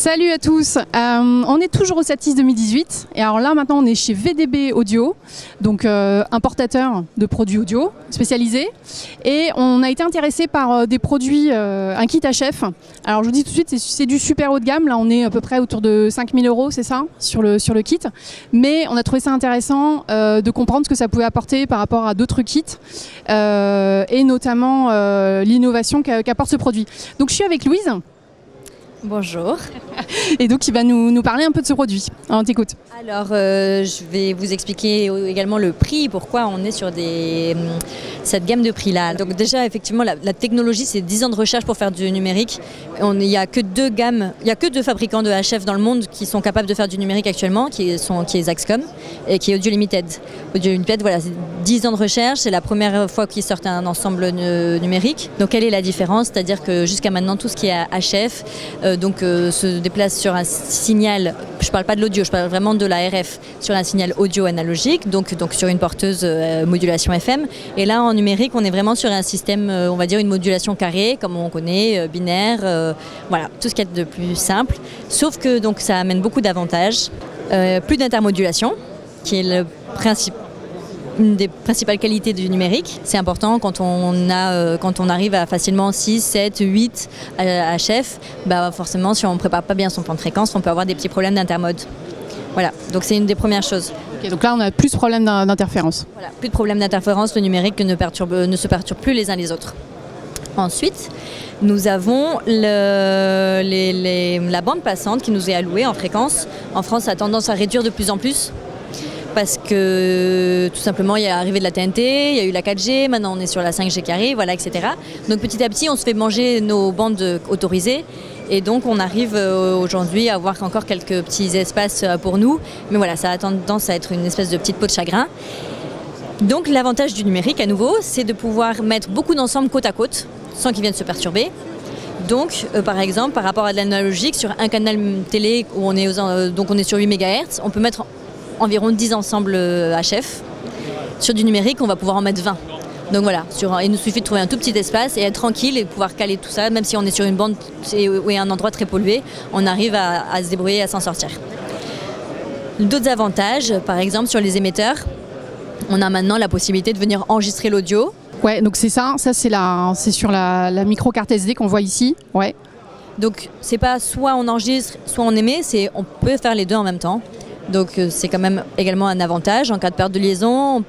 Salut à tous, on est toujours au Satis 2018 et alors là maintenant on est chez VDB Audio, donc importateur de produits audio spécialisés, et on a été intéressé par des produits, un kit HF. Alors je vous dis tout de suite, c'est du super haut de gamme, là on est à peu près autour de 5000 € c'est ça, sur le kit, mais on a trouvé ça intéressant de comprendre ce que ça pouvait apporter par rapport à d'autres kits et notamment l'innovation qu'apporte ce produit. Donc je suis avec Louise. Bonjour. Et donc il va nous parler un peu de ce produit. On t'écoute. Alors je vais vous expliquer également le prix, pourquoi on est sur cette gamme de prix là. Donc déjà effectivement la technologie, c'est 10 ans de recherche pour faire du numérique. Il n'y a que deux fabricants de HF dans le monde qui sont capables de faire du numérique actuellement, qui est Zaxcom et qui est Audio Limited. Audio Limited, voilà, c'est 10 ans de recherche, c'est la première fois qu'ils sortent un ensemble numérique. Donc quelle est la différence? C'est-à-dire que jusqu'à maintenant tout ce qui est HF se déplace sur un signal, je ne parle pas de l'audio, je parle vraiment de la RF, sur un signal audio analogique, donc sur une porteuse modulation FM. Et là en numérique, on est vraiment sur un système, on va dire une modulation carrée, comme on connaît, binaire, voilà, tout ce qu'il y a de plus simple. Sauf que donc, ça amène beaucoup d'avantages, plus d'intermodulation, qui est le principe. Une des principales qualités du numérique. C'est important quand on arrive à facilement 6, 7, 8 HF, forcément si on ne prépare pas bien son plan de fréquence, on peut avoir des petits problèmes d'intermode. Voilà, donc c'est une des premières choses. Okay, donc là on a plus de problèmes d'interférence. Voilà, plus de problèmes d'interférence, le numérique ne se perturbe plus les uns les autres. Ensuite, nous avons la bande passante qui nous est allouée en fréquence. En France, ça a tendance à réduire de plus en plus. Parce que tout simplement il y a l'arrivée de la TNT, il y a eu la 4G, maintenant on est sur la 5G qui arrive, voilà, etc. Donc petit à petit on se fait manger nos bandes autorisées et donc on arrive aujourd'hui à avoir encore quelques petits espaces pour nous. Mais voilà, ça a tendance à être une espèce de petite peau de chagrin. Donc l'avantage du numérique à nouveau, c'est de pouvoir mettre beaucoup d'ensembles côte à côte sans qu'ils viennent se perturber. Donc, par exemple, par rapport à de l'analogique, sur un canal télé où on est sur 8 MHz, on peut mettre environ 10 ensembles HF. Sur du numérique, on va pouvoir en mettre 20. Donc voilà, il nous suffit de trouver un tout petit espace et être tranquille et pouvoir caler tout ça, même si on est sur une bande ou un endroit très pollué, on arrive à se débrouiller, à s'en sortir. D'autres avantages, par exemple sur les émetteurs, on a maintenant la possibilité de venir enregistrer l'audio. Ouais, donc c'est ça c'est sur la micro carte SD qu'on voit ici. Ouais. Donc c'est pas soit on enregistre, soit on émet, on peut faire les deux en même temps. Donc c'est quand même également un avantage en cas de perte de liaison,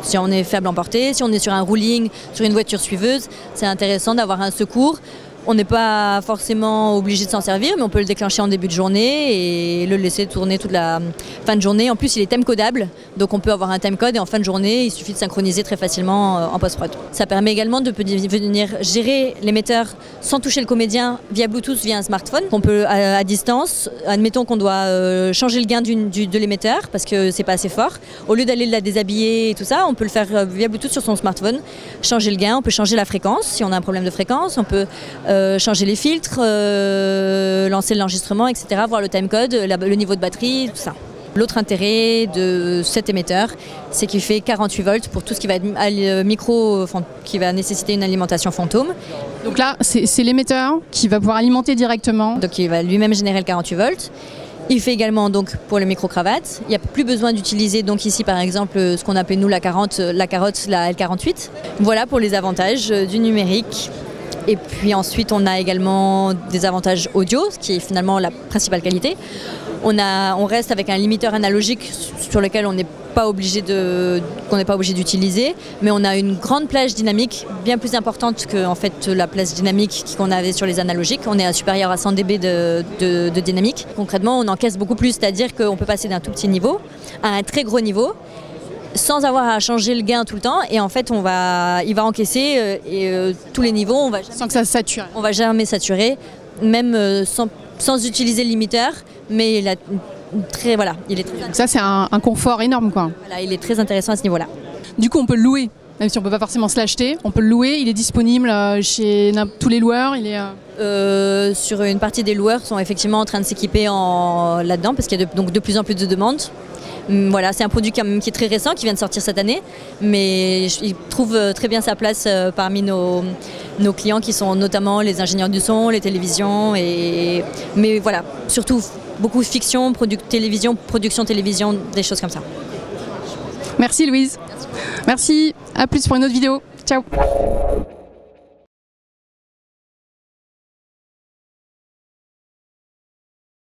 si on est faible en portée, si on est sur un rouling, sur une voiture suiveuse, c'est intéressant d'avoir un secours. On n'est pas forcément obligé de s'en servir, mais on peut le déclencher en début de journée et le laisser tourner toute la fin de journée. En plus, il est time-codable, donc on peut avoir un time-code et en fin de journée, il suffit de synchroniser très facilement en post-prod. Ça permet également de venir gérer l'émetteur sans toucher le comédien via Bluetooth, via un smartphone. On peut à distance, admettons qu'on doit changer le gain de l'émetteur parce que c'est pas assez fort. Au lieu d'aller la déshabiller et tout ça, on peut le faire via Bluetooth sur son smartphone, changer le gain, on peut changer la fréquence si on a un problème de fréquence, on peut changer les filtres, lancer l'enregistrement, etc., voir le timecode, le niveau de batterie, tout ça. L'autre intérêt de cet émetteur, c'est qu'il fait 48 volts pour tout ce qui va être qui va nécessiter une alimentation fantôme. Donc là, c'est l'émetteur qui va pouvoir alimenter directement. Donc il va lui-même générer le 48 volts. Il fait également donc pour le micro-cravate. Il n'y a plus besoin d'utiliser donc ici par exemple ce qu'on appelle nous la carotte, la L48. Voilà pour les avantages du numérique. Et puis ensuite, on a également des avantages audio, ce qui est finalement la principale qualité. On reste avec un limiteur analogique sur lequel on n'est pas obligé d'utiliser, mais on a une grande plage dynamique, bien plus importante que en fait, la plage dynamique qu'on avait sur les analogiques. On est supérieur à 100 dB de dynamique. Concrètement, on encaisse beaucoup plus, c'est-à-dire qu'on peut passer d'un tout petit niveau à un très gros niveau, sans avoir à changer le gain tout le temps, et en fait il va encaisser tous les niveaux, sans que ça sature. On va jamais saturer, même sans utiliser le limiteur, mais il est très intéressant. Ça c'est un confort énorme quoi. Voilà, il est très intéressant à ce niveau-là. Du coup on peut le louer, même si on ne peut pas forcément se l'acheter, on peut le louer, il est disponible chez tous les loueurs. Sur une partie des loueurs sont effectivement en train de s'équiper là-dedans, parce qu'il y a de plus en plus de demandes. Voilà, c'est un produit qui est très récent, qui vient de sortir cette année, mais il trouve très bien sa place parmi nos clients qui sont notamment les ingénieurs du son, les télévisions, mais voilà, surtout beaucoup de fiction, production télévision, des choses comme ça. Merci Louise. Merci, à plus pour une autre vidéo. Ciao.